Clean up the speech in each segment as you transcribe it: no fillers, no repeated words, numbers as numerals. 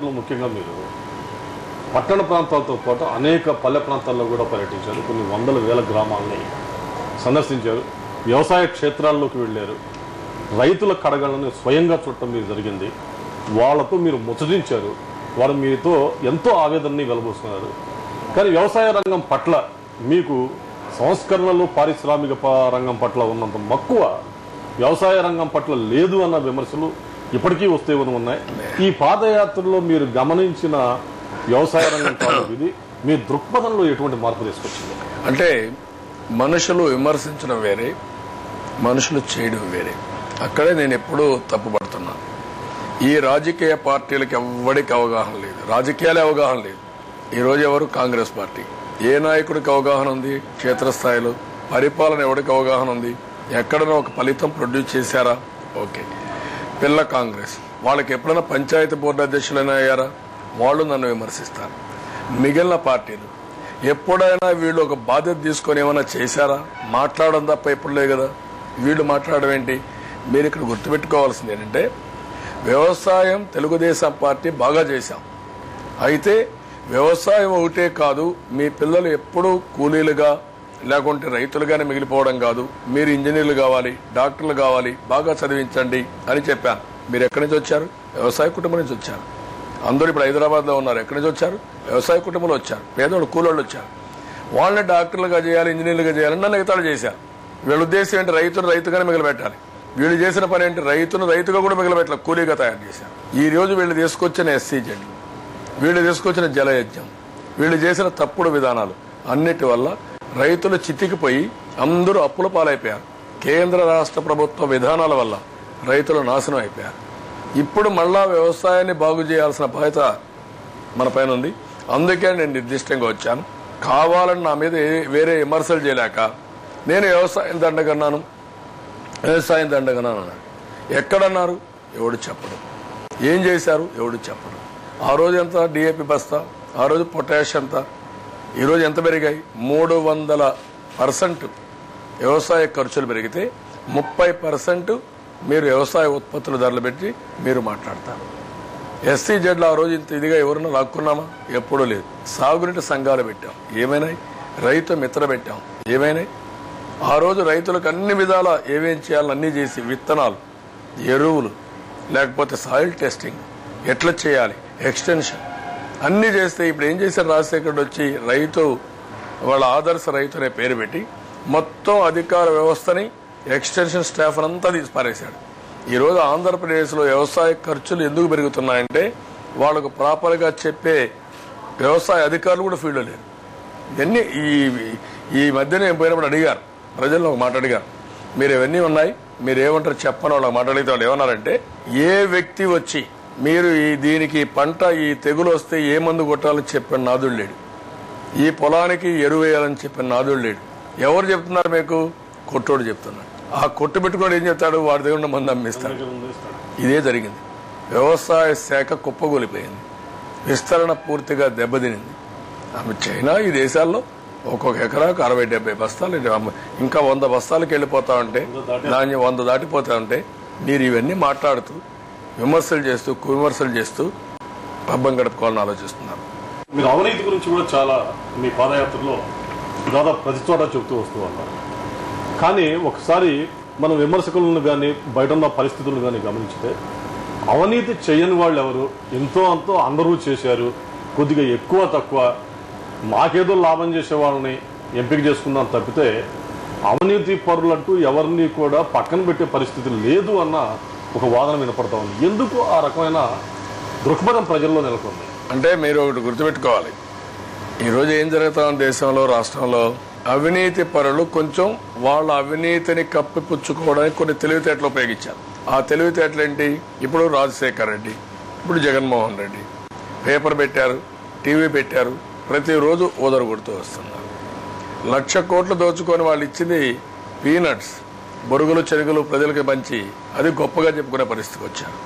పాదయాత్రలో ముఖ్యంగా మీరు పట్టణ ప్రాంతాలతో పాటు అనేక పల్లె ప్రాంతాల్లో కూడా పర్యటించారు. కొన్ని వందల వేల గ్రామాలని సందర్శించారు. వ్యవసాయ క్షేత్రాల్లోకి వెళ్ళారు. రైతుల కడగలను స్వయంగా చూడటం మీరు జరిగింది. వాళ్ళతో మీరు ముచ్చటించారు. వారు మీతో ఎంతో ఆవేదనని వెలబోస్తున్నారు. కానీ వ్యవసాయ రంగం పట్ల మీకు సంస్కరణలు పారిశ్రామిక రంగం పట్ల ఉన్నంత మక్కువ వ్యవసాయ రంగం పట్ల లేదు అన్న విమర్శలు ఇప్పటికీ వస్తే ఉన్నాయి. ఈ పాదయాత్రలో మీరు గమనించిన వ్యవసాయ రంగం కాదు ఇది, మీ దృక్పథంలో ఎటువంటి మార్పు తీసుకొచ్చింది? అంటే మనుషులు విమర్శించడం వేరే, మనుషులు చేయడం వేరే. అక్కడే నేను ఎప్పుడూ తప్పుపడుతున్నాను. ఈ రాజకీయ పార్టీలకు ఎవరికి అవగాహన లేదు, రాజకీయాలే అవగాహన లేదు. ఈరోజు ఎవరు కాంగ్రెస్ పార్టీ, ఏ నాయకుడికి అవగాహన ఉంది? క్షేత్రస్థాయిలో పరిపాలన ఎవరికి అవగాహన ఉంది? ఎక్కడైనా ఒక ఫలితం ప్రొడ్యూస్ చేశారా? ఓకే. పిల్ల కాంగ్రెస్ వాళ్ళకి ఎప్పుడైనా పంచాయతీ బోర్డు అధ్యక్షులైనా అయ్యారా? వాళ్ళు నన్ను విమర్శిస్తారు. మిగిలిన పార్టీలు ఎప్పుడైనా వీళ్ళు ఒక బాధ్యత తీసుకొని ఏమైనా చేశారా? మాట్లాడడం తప్ప ఎప్పుడు లేదు కదా. వీళ్ళు మాట్లాడడం ఏంటి? మీరు ఇక్కడ గుర్తుపెట్టుకోవాల్సింది ఏంటంటే, వ్యవసాయం తెలుగుదేశం పార్టీ బాగా చేశాం. అయితే వ్యవసాయం ఒకటే కాదు, మీ పిల్లలు ఎప్పుడూ కూలీలుగా లేకుంటే రైతులుగానే మిగిలిపోవడం కాదు, మీరు ఇంజనీర్లు కావాలి, డాక్టర్లు కావాలి, బాగా చదివించండి అని చెప్పాను. మీరు ఎక్కడి నుంచి వచ్చారు? వ్యవసాయ కుటుంబం నుంచి వచ్చారు. అందరూ ఇప్పుడు హైదరాబాద్లో ఉన్నారు. ఎక్కడి నుంచి వచ్చారు? వ్యవసాయ కుటుంబంలో వచ్చారు. పేదోళ్ళు కూలోళ్ళు వచ్చారు. వాళ్ళని డాక్టర్లుగా చేయాలి, ఇంజనీర్లుగా చేయాలని నన్ను ఎగతాళి చేశారు. వీళ్ళ ఉద్దేశం ఏంటి? రైతును రైతుగానే మిగిలిపెట్టాలి. వీళ్ళు చేసిన పని ఏంటి? రైతును రైతుగా కూడా మిగిలిపెట్టాలి, కూలీగా తయారు చేశారు. ఈ రోజు వీళ్ళు తీసుకొచ్చిన ఎస్సీ జెడ్లు, వీళ్ళు తీసుకొచ్చిన జలయజ్ఞం, వీళ్ళు చేసిన తప్పుడు విధానాలు అన్నిటి వల్ల రైతులు చితికిపోయి అందరూ అప్పుల పాలైపోయారు. కేంద్ర రాష్ట్ర ప్రభుత్వ విధానాల వల్ల రైతులు నాశనం అయిపోయారు. ఇప్పుడు మళ్ళా వ్యవసాయాన్ని బాగు చేయాల్సిన బాధ్యత మన పైన ఉంది. అందుకే నేను నిర్దిష్టంగా వచ్చాను. కావాలని నా మీద వేరే విమర్శలు చేయలేక నేను వ్యవసాయం దండగన్నాను, వ్యవసాయం దండగన్నాను అన్నాడు. ఎక్కడన్నారు? ఎవడు చెప్పడు. ఏం చేశారు? ఎవడు చెప్పడు. ఆ రోజు ఎంత డిఏపి బస్తా, ఆ రోజు పొటాష్ ఎంత, ఈరోజు ఎంత పెరిగాయి? 300% వ్యవసాయ ఖర్చులు పెరిగితే 30% మీరు వ్యవసాయ ఉత్పత్తుల ధరలు పెట్టి మీరు మాట్లాడతారు. ఎస్సీ జెడ్లు ఆ రోజు ఇంత ఇదిగా ఎవరన్నా లాక్కున్నామా? ఎప్పుడూ లేదు. సాగునీటి సంఘాలు పెట్టాం, ఏమైనాయి? రైతు మిత్ర పెట్టాం, ఏమైనాయి? ఆ రోజు రైతులకు అన్ని విధాలా ఏమేం చేయాలని అన్నీ చేసి, విత్తనాలు, ఎరువులు, లేకపోతే సాయిల్ టెస్టింగ్ ఎట్లా చేయాలి, ఎక్స్టెన్షన్ అన్నీ చేస్తే ఇప్పుడు ఏం చేశారు? రాజశేఖర్ వచ్చి రైతు వాళ్ళ ఆదర్శ రైతు అనే పేరు పెట్టి మొత్తం అధికార వ్యవస్థని, ఎక్స్టెన్షన్ స్టాఫ్ అంతా తీసి పారేశాడు. ఈరోజు ఆంధ్రప్రదేశ్లో వ్యవసాయ ఖర్చులు ఎందుకు పెరుగుతున్నాయంటే వాళ్ళకు ప్రాపర్గా చెప్పే వ్యవసాయ అధికారులు కూడా ఫీల్డ్లో లేరు. ఇవన్నీ ఈ మధ్య నేను పోయినప్పుడు అడిగారు, ప్రజల్లో ఒక మాట అడిగారు, మీరు ఇవన్నీ ఉన్నాయి, మీరు ఏమంటారు చెప్పని వాళ్ళకి మాట్లాడితే వాళ్ళు ఏమన్నారంటే, ఏ వ్యక్తి వచ్చి మీరు దీనికి పంట ఈ తెగులు వస్తే ఏ మందు కొట్టాలని చెప్పిన నాదుడు లేడు, ఈ పొలానికి ఎరువు వేయాలని చెప్పిన నాదుడు లేడు. ఎవరు చెప్తున్నారు మీకు? కొట్టోడు చెప్తున్నాడు. ఆ కొట్టు పెట్టుకోడు ఏం చెప్తాడు? వాడి దగ్గర ఉన్న మందు అమ్మిస్తాడు. ఇదే జరిగింది. వ్యవసాయ శాఖ కుప్పగొలిపోయింది, విస్తరణ పూర్తిగా దెబ్బతినింది. ఆమె చైనా ఈ దేశాల్లో ఒక్కొక్క ఎకరాకు 60-70 బస్తాలు, ఇంకా 100 బస్తాలకు వెళ్ళిపోతా ఉంటే, ధాన్యం 100 దాటిపోతా ఉంటే మీరు ఇవన్నీ మాట్లాడుతూ విమర్శలు చేస్తూ కువిమర్శలు చేస్తూ పబ్బం గడుపుకోవాలని ఆలోచిస్తున్నారు. మీరు అవినీతి గురించి కూడా చాలా మీ పాదయాత్రలో దాదాపు ప్రతి చోట చెబుతూ వస్తూ ఉన్నారు. కానీ ఒకసారి మనం విమర్శకులను కానీ బయట ఉన్న పరిస్థితులను కానీ గమనించితే, అవినీతి చేయని వాళ్ళు ఎవరు? ఎంతో అంతో అందరూ చేశారు. కొద్దిగా ఎక్కువ తక్కువ మాకేదో లాభం చేసే వాళ్ళని ఎంపిక చేసుకుందాం తప్పితే అవినీతి పరులంటూ ఎవరిని కూడా పక్కన పెట్టే పరిస్థితి లేదు అన్న ఒక వాదన వినపడతా ఉంది. ఎందుకు ఆ రకమైన దృక్పథం ప్రజల్లో నెలకొంది? అంటే మీరు ఒకటి గుర్తుపెట్టుకోవాలి, ఈరోజు ఏం జరుగుతుంది దేశంలో, రాష్ట్రంలో, అవినీతి పరులు కొంచెం వాళ్ళ అవినీతిని కప్పిపుచ్చుకోవడానికి కొన్ని తెలివితేటలు ఉపయోగించారు. ఆ తెలివితేటలు ఏంటి? ఇప్పుడు రాజశేఖర్ రెడ్డి, ఇప్పుడు జగన్మోహన్ రెడ్డి పేపర్ పెట్టారు, టీవీ పెట్టారు, ప్రతిరోజు ఓదరు కొడుతూ వస్తున్నారు. 1,00,000 కోట్లు దోచుకొని వాళ్ళు ఇచ్చింది పీనట్స్, బొరుగులు చెరుగులు ప్రజలకు పంచి అది గొప్పగా చెప్పుకునే పరిస్థితికి వచ్చారు.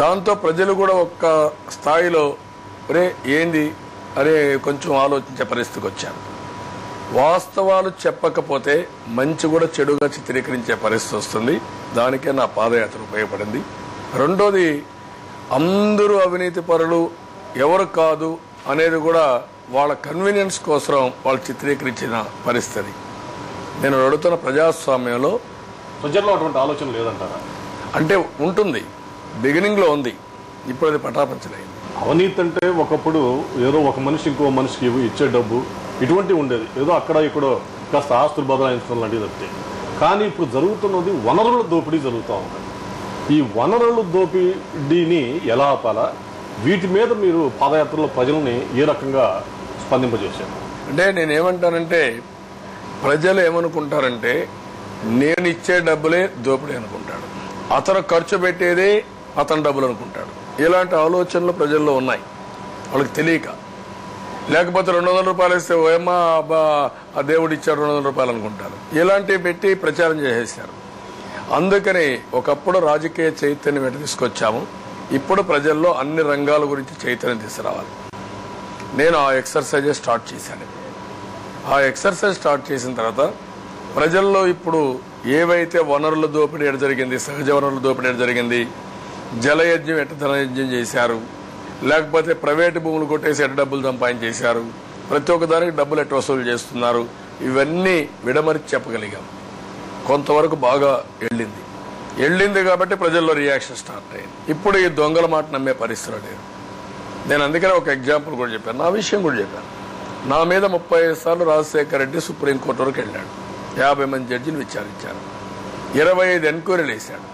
దాంతో ప్రజలు కూడా ఒక్క స్థాయిలో రే ఏంది అరే కొంచెం ఆలోచించే పరిస్థితికి వచ్చారు. వాస్తవాలు చెప్పకపోతే మంచి కూడా చెడుగా చిత్రీకరించే పరిస్థితి వస్తుంది. దానికే నా పాదయాత్ర ఉపయోగపడింది. రెండోది, అందరూ అవినీతి పరులు ఎవరు కాదు అనేది కూడా వాళ్ళ కన్వీనియన్స్ కోసం వాళ్ళు చిత్రీకరించిన పరిస్థితి. నేను అడుగుతున్న ప్రజాస్వామ్యంలో ప్రజల్లో అటువంటి ఆలోచన లేదంటారా? అంటే ఉంటుంది, బిగినింగ్లో ఉంది, ఇప్పుడు అది పటాపంచలైంది. అవినీతి అంటే ఒకప్పుడు ఏదో ఒక మనిషి ఇంకో మనిషికి ఇచ్చే డబ్బు ఇటువంటివి ఉండేది, ఏదో అక్కడ ఇక్కడ కాస్త ఆస్తులు బదలాయించడం లాంటివి తప్పితే. కానీ ఇప్పుడు జరుగుతున్నది వనరుల దోపిడీ జరుగుతూ ఉంది. ఈ వనరుల దోపిడీని ఎలా ఆపాలా, వీటి మీద మీరు పాదయాత్రలో ప్రజల్ని ఏ రకంగా స్పందింపజేశారు? అంటే నేనేమంటానంటే, ప్రజలు ఏమనుకుంటారంటే నేను ఇచ్చే డబ్బులే దోపిడీ అనుకుంటాడు, అతను ఖర్చు పెట్టేదే అతని డబ్బులు అనుకుంటాడు. ఇలాంటి ఆలోచనలు ప్రజల్లో ఉన్నాయి, వాళ్ళకి తెలియక. లేకపోతే 200 రూపాయలు ఇస్తే ఓయమ్మా అబ్బా ఆ దేవుడు ఇచ్చాడు 200 రూపాయలు అనుకుంటారు. ఇలాంటివి పెట్టి ప్రచారం చేసేసారు. అందుకని ఒకప్పుడు రాజకీయ చైతన్యం ఎటు తీసుకొచ్చాము, ఇప్పుడు ప్రజల్లో అన్ని రంగాల గురించి చైతన్యం తీసుకురావాలి. నేను ఆ ఎక్సర్సైజ్ స్టార్ట్ చేశాను. ఆ ఎక్సర్సైజ్ స్టార్ట్ చేసిన తర్వాత ప్రజల్లో ఇప్పుడు ఏవైతే వనరుల దోపిడీ ఎటు జరిగింది, సహజ వనరుల దోపిడీ ఎటు జరిగింది, జలయజ్ఞం ఎటు ధనయజ్ఞం చేశారు, లేకపోతే ప్రైవేటు భూములు కొట్టేసి ఎటు డబ్బులు సంపాదించేశారు, ప్రతి ఒక్క దానికి డబ్బులు ఎటు వసూలు చేస్తున్నారు, ఇవన్నీ విడమరిచి చెప్పగలిగాం. కొంతవరకు బాగా వెళ్ళింది కాబట్టి ప్రజల్లో రియాక్షన్ స్టార్ట్ అయ్యింది. ఇప్పుడు ఈ దొంగల మాట నమ్మే పరిస్థితి లేదు. నేను అందుకనే ఒక ఎగ్జాంపుల్ కూడా చెప్పాను, నా విషయం కూడా చెప్పాను. నా మీద 35 సార్లు రాజశేఖర రెడ్డి సుప్రీంకోర్టు వరకు వెళ్ళాడు, 50 మంది జడ్జిలు విచారించారు, 25 ఎంక్వైరీలు వేశాడు.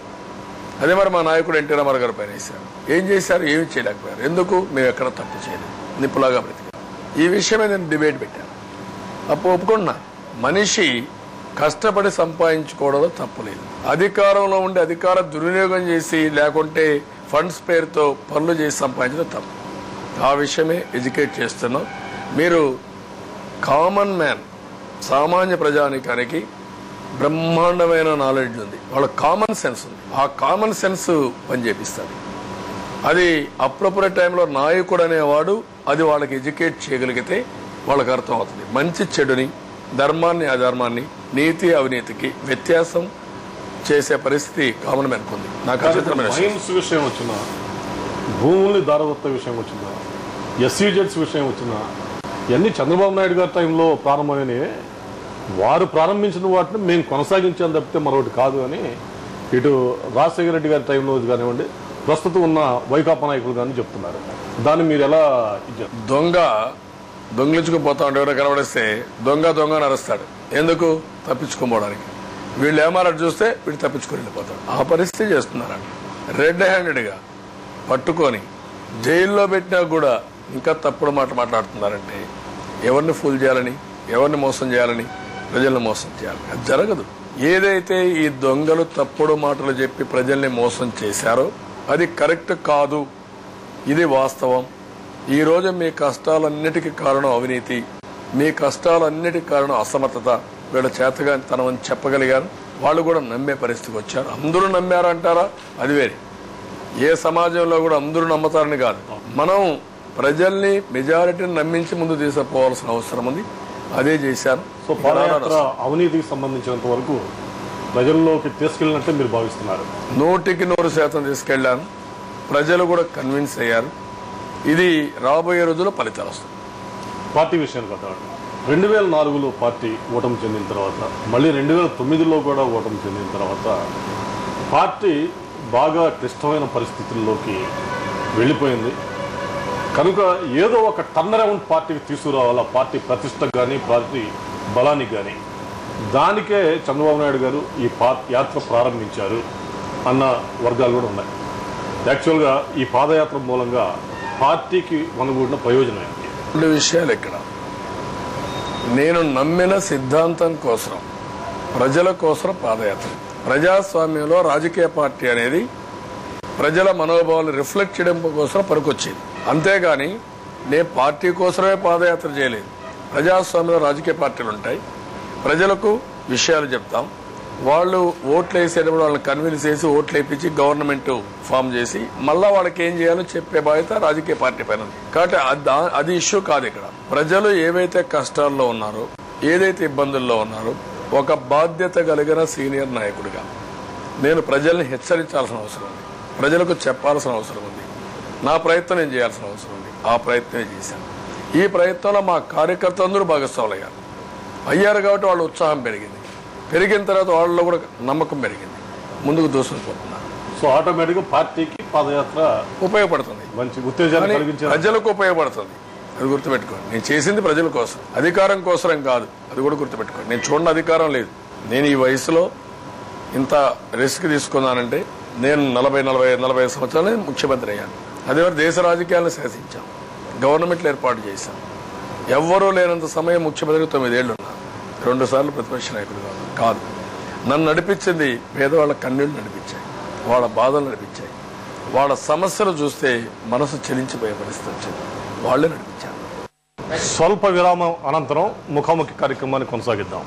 అదే మరి మా నాయకుడు ఎన్టీ రామారావు గారి పైన వేశారు. ఏం చేశారు? ఏమి చేయలేకపోయారు. ఎందుకు? మేము ఎక్కడ తప్పు చేయలేదు, నిప్పులాగా బ్రతికాం. ఈ విషయమే నేను డిబేట్ పెట్టాను. అప్పుడు ఒప్పుకున్నా, మనిషి కష్టపడి సంపాదించుకోవడంలో తప్పు లేదు. అధికారంలో ఉండి అధికార దుర్వినియోగం చేసి లేకుంటే ఫండ్స్ పేరుతో పనులు చేసి సంపాదించడం తప్పు. ఆ విషయమే ఎడ్యుకేట్ చేస్తున్నాం. మీరు కామన్ మ్యాన్, సామాన్య ప్రజానికానికి బ్రహ్మాండమైన నాలెడ్జ్ ఉంది, వాళ్ళ కామన్ సెన్స్ ఉంది. ఆ కామన్ సెన్స్ పనిచేపిస్తారు. అది అప్రోపరియట్ టైంలో నాయకుడు అనేవాడు అది వాళ్ళకి ఎడ్యుకేట్ చేయగలిగితే వాళ్ళకి అర్థం అవుతుంది. మంచి చెడుని, ధర్మాన్ని అధర్మాన్ని, నీతి అవినీతికి వ్యత్యాసం చేసే పరిస్థితి కామన్ మ్యాన్కు ఉంది. నాకు విషయం వచ్చినా, భూముల్ని దారదత్త విషయం వచ్చిందా, ఎస్సీజెడ్స్ విషయం వచ్చినా, ఇవన్నీ చంద్రబాబు నాయుడు గారి టైంలో ప్రారంభమైనవి. వారు ప్రారంభించిన వాటిని మేము కొనసాగించాం తప్పితే మరొకటి కాదు అని ఇటు రాజశేఖర రెడ్డి గారి టైంలో కానివ్వండి, ప్రస్తుతం ఉన్న వైకాపా నాయకులు కానీ చెప్తున్నారు. దాన్ని మీరు ఎలా దొంగిలించుకుపోతా ఉంటే ఎవరో కనబడిస్తే దొంగ అని అరుస్తాడు. ఎందుకు? తప్పించుకోవడానికి. వీళ్ళు ఏమారని చూస్తే వీళ్ళు తప్పించుకొని వెళ్ళిపోతాడు. ఆ పరిస్థితి చేస్తున్నారండి. రెడ్ హ్యాండెడ్గా పట్టుకొని జైల్లో పెట్టినా కూడా ఇంకా తప్పుడు మాట మాట్లాడుతున్నారంటే ఎవరిని ఫూల్ చేయాలని, ఎవరిని మోసం చేయాలని, ప్రజల్ని మోసం చేయాలి. అది జరగదు. ఏదైతే ఈ దొంగలు తప్పుడు మాటలు చెప్పి ప్రజల్ని మోసం చేశారో అది కరెక్ట్ కాదు. ఇది వాస్తవం. ఈ రోజు మీ కష్టాలన్నిటికీ కారణం అవినీతి, మీ కష్టాలన్నిటికీ కారణం అసమర్థత, వీళ్ళ చేతగానితనం అని చెప్పగలిగారు. వాళ్ళు కూడా నమ్మే పరిస్థితికి వచ్చారు. అందరూ నమ్మారంటారా? అది వేరే. ఏ సమాజంలో కూడా అందరూ నమ్ముతారని కాదు. మనం ప్రజల్ని మెజారిటీని నమ్మించి ముందు తీసుకుపోవాల్సిన అవసరం ఉంది. అదే చేశారు. సో పాదయాత్ర అవినీతికి సంబంధించినంత వరకు ప్రజల్లోకి తీసుకెళ్ళినట్టే మీరు భావిస్తున్నారు? 100% తీసుకెళ్లాను. ప్రజలు కూడా కన్విన్స్ అయ్యారు. ఇది రాబోయే రోజుల్లో ఫలితాలు వస్తాయి. పార్టీ విషయానికి కదా, 2004లో పార్టీ ఓటమి చెందిన తర్వాత, మళ్ళీ 2009లో కూడా ఓటమి చెందిన తర్వాత పార్టీ బాగా క్లిష్టమైన పరిస్థితుల్లోకి వెళ్ళిపోయింది. కనుక ఏదో ఒక టర్న్ అరౌండ్ పార్టీకి తీసుకురావాలా, పార్టీ ప్రతిష్టకు కానీ పార్టీ బలానికి కానీ. దానికే చంద్రబాబు నాయుడు గారు ఈ యాత్ర ప్రారంభించారు అన్న వర్గాలు కూడా ఉన్నాయి. యాక్చువల్గా ఈ పాదయాత్ర మూలంగా పార్టీకి వనగూడిన ప్రయోజనం ఏంటి? 2 విషయాలు ఇక్కడ. నేను నమ్మిన సిద్ధాంతం కోసం, ప్రజల కోసం పాదయాత్ర. ప్రజాస్వామ్యంలో రాజకీయ పార్టీ అనేది ప్రజల మనోభావాలు రిఫ్లెక్ట్ చేయడం కోసం పనికొచ్చేది. అంతేగాని నేను పార్టీ కోసమే పాదయాత్ర చేయలేదు. ప్రజాస్వామ్యంలో రాజకీయ పార్టీలు ఉంటాయి, ప్రజలకు విషయాలు చెప్తాం, వాళ్ళు ఓట్లు వేసేటప్పుడు వాళ్ళని కన్విన్స్ చేసి ఓట్లు వేయించి గవర్నమెంట్ ఫామ్ చేసి మళ్ళా వాళ్ళకి ఏం చేయాలో చెప్పే బాధ్యత రాజకీయ పార్టీ పైన ఉంది. కాబట్టి అది ఇష్యూ కాదు. ఇక్కడ ప్రజలు ఏవైతే కష్టాల్లో ఉన్నారో, ఏదైతే ఇబ్బందుల్లో ఉన్నారో, ఒక బాధ్యత కలిగిన సీనియర్ నాయకుడిగా నేను ప్రజల్ని హెచ్చరించాల్సిన అవసరం ఉంది, ప్రజలకు చెప్పాల్సిన అవసరం ఉంది. నా ప్రయత్నం నేను చేయాల్సిన అవసరం ఉంది. ఆ ప్రయత్నమే చేశాను. ఈ ప్రయత్నంలో మా కార్యకర్తలందరూ భాగస్వాములు అయ్యారు కాబట్టి వాళ్ళ ఉత్సాహం పెరిగింది. పెరిగిన తర్వాత వాళ్ళలో కూడా నమ్మకం పెరిగింది. ముందుకు దూసుకుపోతున్నారు. సో ఆటోమేటిక్గా పార్టీకి పాదయాత్ర ఉపయోగపడుతుంది, మంచి ఉత్తేజాన్ని కలిగించే ప్రజలకు ఉపయోగపడుతుంది. అది గుర్తుపెట్టుకోండి. నేను చేసింది ప్రజల కోసం, అధికారం కోసం కాదు. అది కూడా గుర్తుపెట్టుకోండి. నేను చూడని అధికారం లేదు. నేను ఈ వయసులో ఇంత రిస్క్ తీసుకున్నానంటే నేను 40 సంవత్సరాలు ముఖ్యమంత్రి అయ్యాను. అదేవిధంగా దేశ రాజకీయాలను శాసించాం, గవర్నమెంట్లు ఏర్పాటు చేశాం. ఎవ్వరూ లేనంత సమయం ముఖ్యమంత్రి 9 ఏళ్లు ఉన్నాను. 2 సార్లు ప్రతిపక్ష నాయకుడు కాదు. నన్ను నడిపించింది పేదవాళ్ళ కన్నీళ్లు నడిపించాయి, వాళ్ళ బాధలు నడిపించాయి. వాళ్ళ సమస్యలు చూస్తే మనసు చెలించిపోయే పరిస్థితి వచ్చింది. వాళ్లే నడిపించారు. స్వల్ప విరామం అనంతరం ముఖాముఖి కార్యక్రమాన్ని కొనసాగిద్దాం.